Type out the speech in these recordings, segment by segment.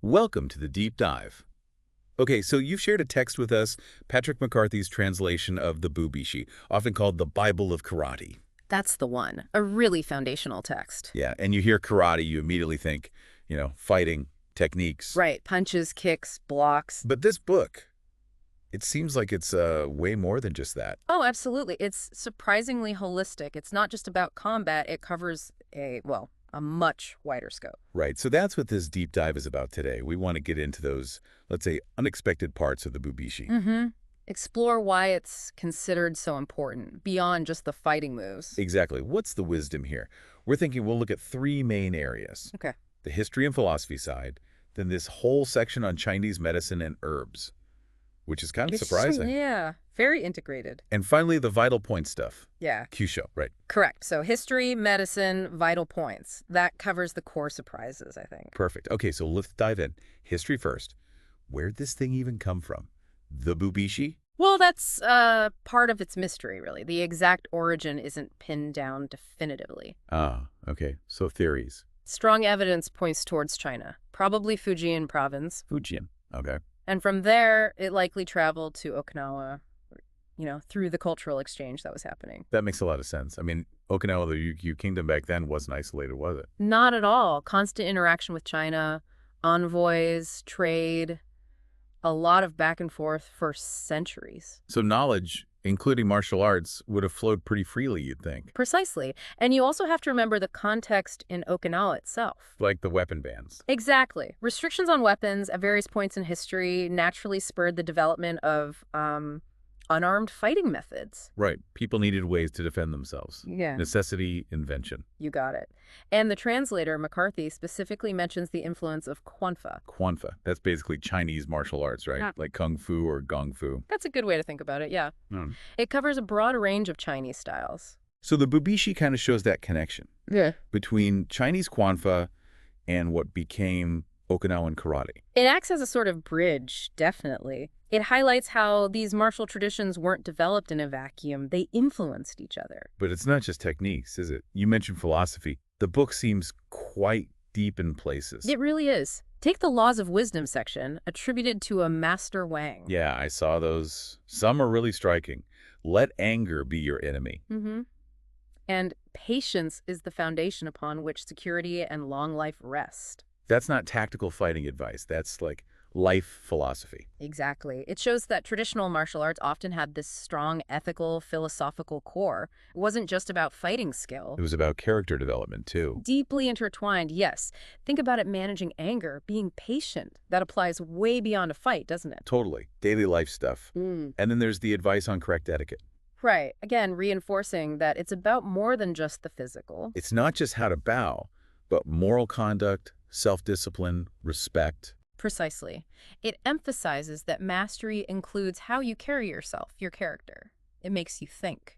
Welcome to the deep dive. Okay, so you've shared a text with us, Patrick McCarthy's translation of the Bubishi, often called the Bible of Karate. That's the one. A really foundational text. Yeah, and you hear karate, you immediately think, fighting, techniques. Right. Punches, kicks, blocks. But this book, it seems like it's way more than just that. Oh, absolutely. It's surprisingly holistic. It's not just about combat. It covers a much wider scope. Right, so that's what this deep dive is about today. We want to get into those, let's say, unexpected parts of the Bubishi. Mm-hmm. Explore why it's considered so important, beyond just the fighting moves. Exactly. What's the wisdom here? We're thinking we'll look at three main areas. Okay. The history and philosophy side, then this whole section on Chinese medicine and herbs, which is kind of surprising. Yeah. Very integrated. And finally, the vital point stuff. Yeah. Kyusho, right. Correct. So history, medicine, vital points. That covers the core surprises, I think. Perfect. Okay, so let's dive in. History first. Where'd this thing even come from? The Bubishi? Well, that's part of its mystery, really. The exact origin isn't pinned down definitively. Ah, okay. So theories. Strong evidence points towards China, probably Fujian province. Fujian. Okay. And from there, it likely traveled to Okinawa, through the cultural exchange that was happening. That makes a lot of sense. I mean, Okinawa, the Ryukyu kingdom back then wasn't isolated, was it? Not at all. Constant interaction with China, envoys, trade, a lot of back and forth for centuries. So knowledge, including martial arts, would have flowed pretty freely, you'd think. Precisely. And you also have to remember the context in Okinawa itself. Like the weapon bans. Exactly. Restrictions on weapons at various points in history naturally spurred the development of unarmed fighting methods. Right. People needed ways to defend themselves. Yeah. Necessity, invention. You got it. And the translator, McCarthy, specifically mentions the influence of Kwanfa. Kwanfa. That's basically Chinese martial arts, right? Yeah. Like Kung Fu or Gong Fu. That's a good way to think about it, yeah. Mm. It covers a broad range of Chinese styles. So the Bubishi kind of shows that connection between Chinese Kwanfa and what became Okinawan karate. It acts as a sort of bridge, definitely. It highlights how these martial traditions weren't developed in a vacuum. They influenced each other. But it's not just techniques, is it? You mentioned philosophy. The book seems quite deep in places. It really is. Take the Laws of Wisdom section, attributed to a Master Wang. Yeah, I saw those. Some are really striking. Let anger be your enemy. Mm-hmm. And patience is the foundation upon which security and long life rest. That's not tactical fighting advice. That's like life philosophy. Exactly. It shows that traditional martial arts often had this strong ethical, philosophical core. It wasn't just about fighting skill. It was about character development, too. Deeply intertwined, yes. Think about it managing anger, being patient. That applies way beyond a fight, doesn't it? Totally. Daily life stuff. Mm. And then there's the advice on correct etiquette. Right. Again, reinforcing that it's about more than just the physical. It's not just how to bow, but moral conduct, self-discipline, respect. Precisely. It emphasizes that mastery includes how you carry yourself, your character. It makes you think,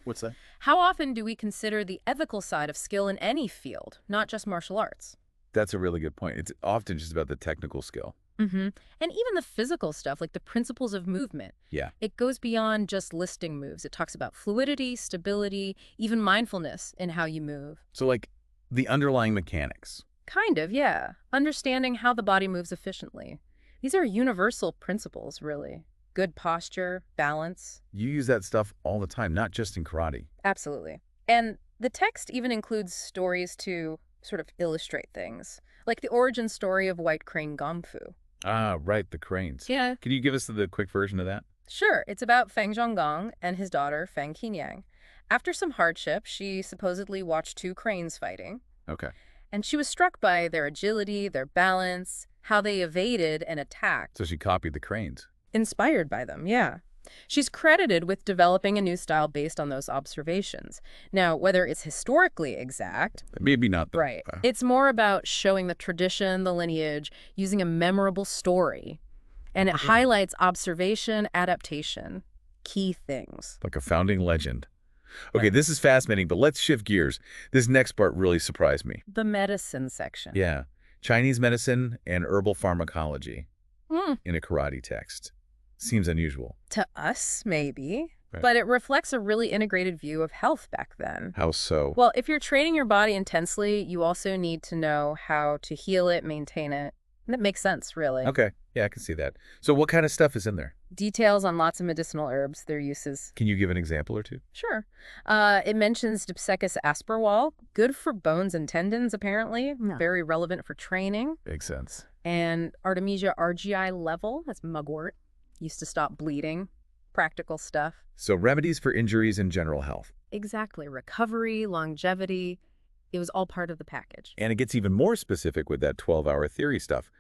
What's that? How often do we consider the ethical side of skill in any field, not just martial arts? That's a really good point. It's often just about the technical skill. Mm-hmm. And even the physical stuff, like the principles of movement. Yeah. It goes beyond just listing moves. It talks about fluidity, stability, even mindfulness in how you move. So like the underlying mechanics. Kind of, yeah. Understanding how the body moves efficiently. These are universal principles, really. Good posture, balance. You use that stuff all the time, not just in karate. Absolutely. And the text even includes stories to sort of illustrate things, like the origin story of White Crane Gong Fu. Ah, right, the cranes. Yeah. Can you give us the quick version of that? Sure. It's about Feng Zhonggong and his daughter, Feng Qinyang. After some hardship, she supposedly watched two cranes fighting. Okay. And she was struck by their agility, their balance, how they evaded and attacked. So she copied the cranes. Inspired by them, yeah. She's credited with developing a new style based on those observations. Now, whether it's historically exact... Maybe not. Right. It's more about showing the tradition, the lineage, using a memorable story. And it highlights observation, adaptation, key things. Like a founding legend. Okay, Right. This is fascinating, but let's shift gears. This next part really surprised me. The medicine section. Yeah. Chinese medicine and herbal pharmacology in a karate text. Seems unusual. To us, maybe. Right. But it reflects a really integrated view of health back then. How so? Well, if you're training your body intensely, you also need to know how to heal it, maintain it, That makes sense, really. Okay. Yeah, I can see that. So what kind of stuff is in there? Details on lots of medicinal herbs, their uses. Can you give an example or two? Sure. It mentions Dipsecus asperwall, good for bones and tendons, apparently. Yeah. Very relevant for training. Makes sense. And Artemisia argyri level, that's mugwort, used to stop bleeding. Practical stuff. So remedies for injuries and general health. Exactly. Recovery, longevity. It was all part of the package. And it gets even more specific with that 12-hour theory stuff.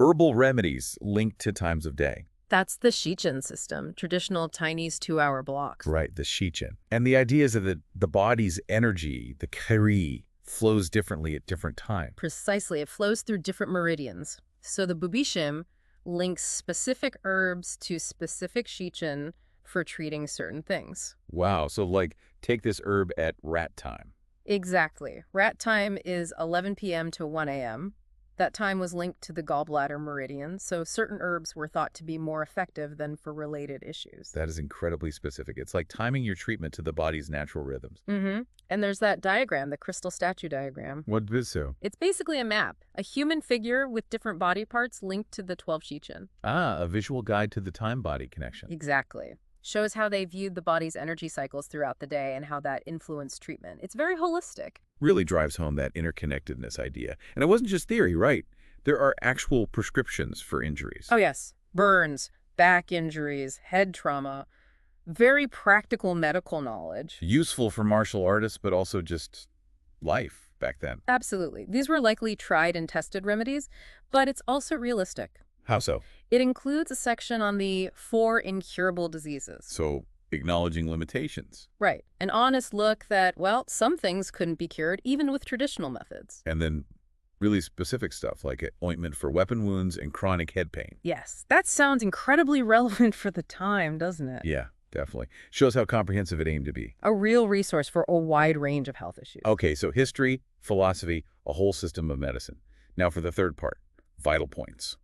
Herbal remedies linked to times of day. That's the Shichen system, traditional Chinese 2-hour blocks. Right, the Shichen. And the idea is that the body's energy, the kari, flows differently at different times. Precisely. It flows through different meridians. So the Bubishim links specific herbs to specific Shichen for treating certain things. Wow, so like take this herb at rat time. Exactly. Rat time is 11 p.m. to 1 a.m. That time was linked to the gallbladder meridian, so certain herbs were thought to be more effective than for related issues. That is incredibly specific. It's like timing your treatment to the body's natural rhythms. Mm-hmm. And there's that diagram, the crystal statue diagram. What is so? It's basically a map, a human figure with different body parts linked to the 12 Shichen. Ah, a visual guide to the time-body connection. Exactly. Shows how they viewed the body's energy cycles throughout the day and how that influenced treatment. It's very holistic. Really drives home that interconnectedness idea. And it wasn't just theory, right? There are actual prescriptions for injuries. Oh, yes. Burns, back injuries, head trauma. Very practical medical knowledge. Useful for martial artists, but also just life back then. Absolutely. These were likely tried and tested remedies, but it's also realistic. How so? It includes a section on the 4 incurable diseases. So, acknowledging limitations. Right. An honest look that, well, some things couldn't be cured even with traditional methods. And then really specific stuff like ointment for weapon wounds and chronic head pain. Yes, that sounds incredibly relevant for the time, doesn't it? Yeah, definitely. Shows how comprehensive it aimed to be. A real resource for a wide range of health issues. Okay, so history, philosophy, a whole system of medicine. Now for the third part, vital points.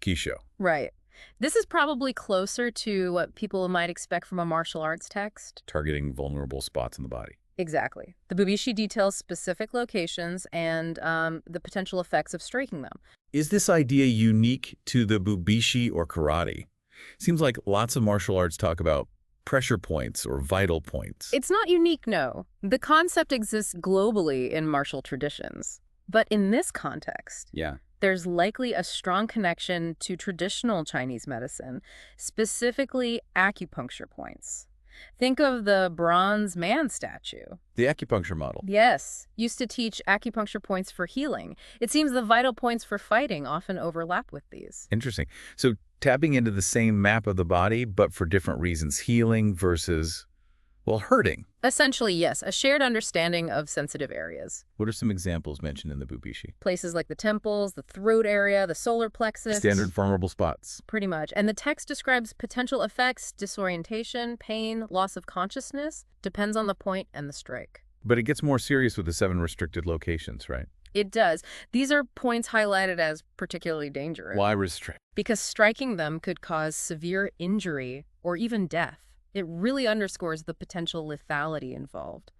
Kisho. Right. This is probably closer to what people might expect from a martial arts text. Targeting vulnerable spots in the body. Exactly. The Bubishi details specific locations and the potential effects of striking them. Is this idea unique to the Bubishi or karate? Seems like lots of martial arts talk about pressure points or vital points. It's not unique, no. The concept exists globally in martial traditions. But in this context, Yeah. there's likely a strong connection to traditional Chinese medicine, specifically acupuncture points. Think of the bronze man statue. The acupuncture model. Yes, used to teach acupuncture points for healing. It seems the vital points for fighting often overlap with these. Interesting. So tapping into the same map of the body, but for different reasons. Healing versus, well, hurting. Essentially, yes, a shared understanding of sensitive areas. What are some examples mentioned in the Bubishi? Places like the temples, the throat area, the solar plexus. Standard vulnerable spots. Pretty much. And the text describes potential effects, disorientation, pain, loss of consciousness. Depends on the point and the strike. But it gets more serious with the 7 restricted locations, right? It does. These are points highlighted as particularly dangerous. Why restrict? Because striking them could cause severe injury or even death. It really underscores the potential lethality involved.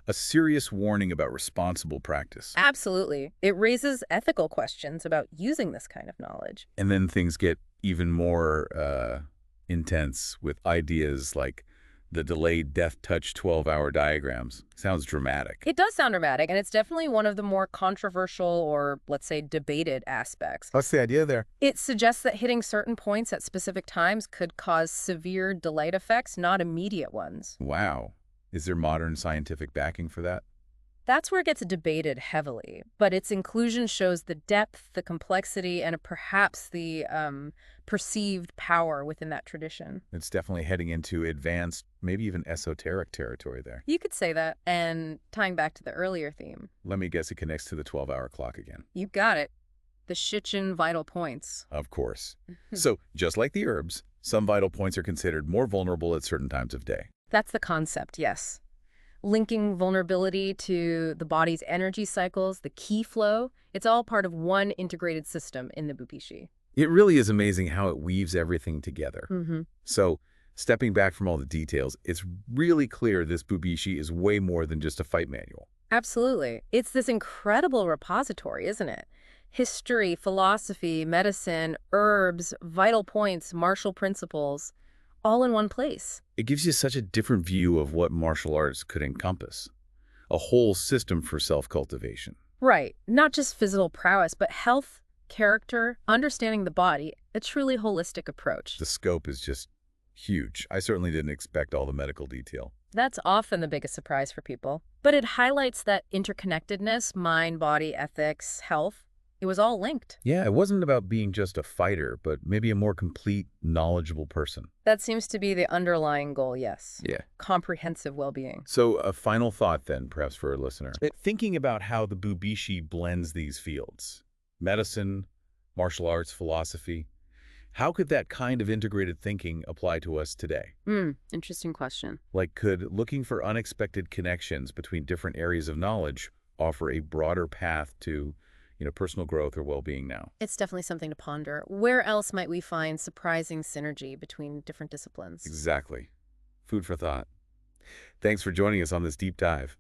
A serious warning about responsible practice. Absolutely. It raises ethical questions about using this kind of knowledge. And then things get even more intense with ideas like the delayed death touch 12-hour diagrams. Sounds dramatic. It does sound dramatic, and it's definitely one of the more controversial or, let's say, debated aspects. What's the idea there? It suggests that hitting certain points at specific times could cause severe delayed effects, not immediate ones. Wow. Is there modern scientific backing for that? That's where it gets debated heavily, but its inclusion shows the depth, the complexity, and perhaps the perceived power within that tradition. It's definitely heading into advanced, maybe even esoteric territory there. You could say that, and tying back to the earlier theme. Let me guess it connects to the 12-hour clock again. You got it. The Shichen vital points. Of course. So, just like the herbs, some vital points are considered more vulnerable at certain times of day. That's the concept, yes. Linking vulnerability to the body's energy cycles, the ki flow, it's all part of one integrated system in the Bubishi. It really is amazing how it weaves everything together. Mm-hmm. So, stepping back from all the details, it's really clear this Bubishi is way more than just a fight manual. Absolutely. It's this incredible repository, isn't it? History, philosophy, medicine, herbs, vital points, martial principles, all in one place. It gives you such a different view of what martial arts could encompass. A whole system for self-cultivation. Right. Not just physical prowess, but health, character, understanding the body, a truly holistic approach. The scope is just huge. I certainly didn't expect all the medical detail. That's often the biggest surprise for people. But it highlights that interconnectedness, mind, body, ethics, health. It was all linked. Yeah, it wasn't about being just a fighter, but maybe a more complete, knowledgeable person. That seems to be the underlying goal, yes. Yeah. Comprehensive well-being. So a final thought then, perhaps for a listener. Thinking about how the Bubishi blends these fields, medicine, martial arts, philosophy, how could that kind of integrated thinking apply to us today? Interesting question. Like, could looking for unexpected connections between different areas of knowledge offer a broader path to, personal growth or well-being now? It's definitely something to ponder. Where else might we find surprising synergy between different disciplines? Exactly. Food for thought. Thanks for joining us on this deep dive.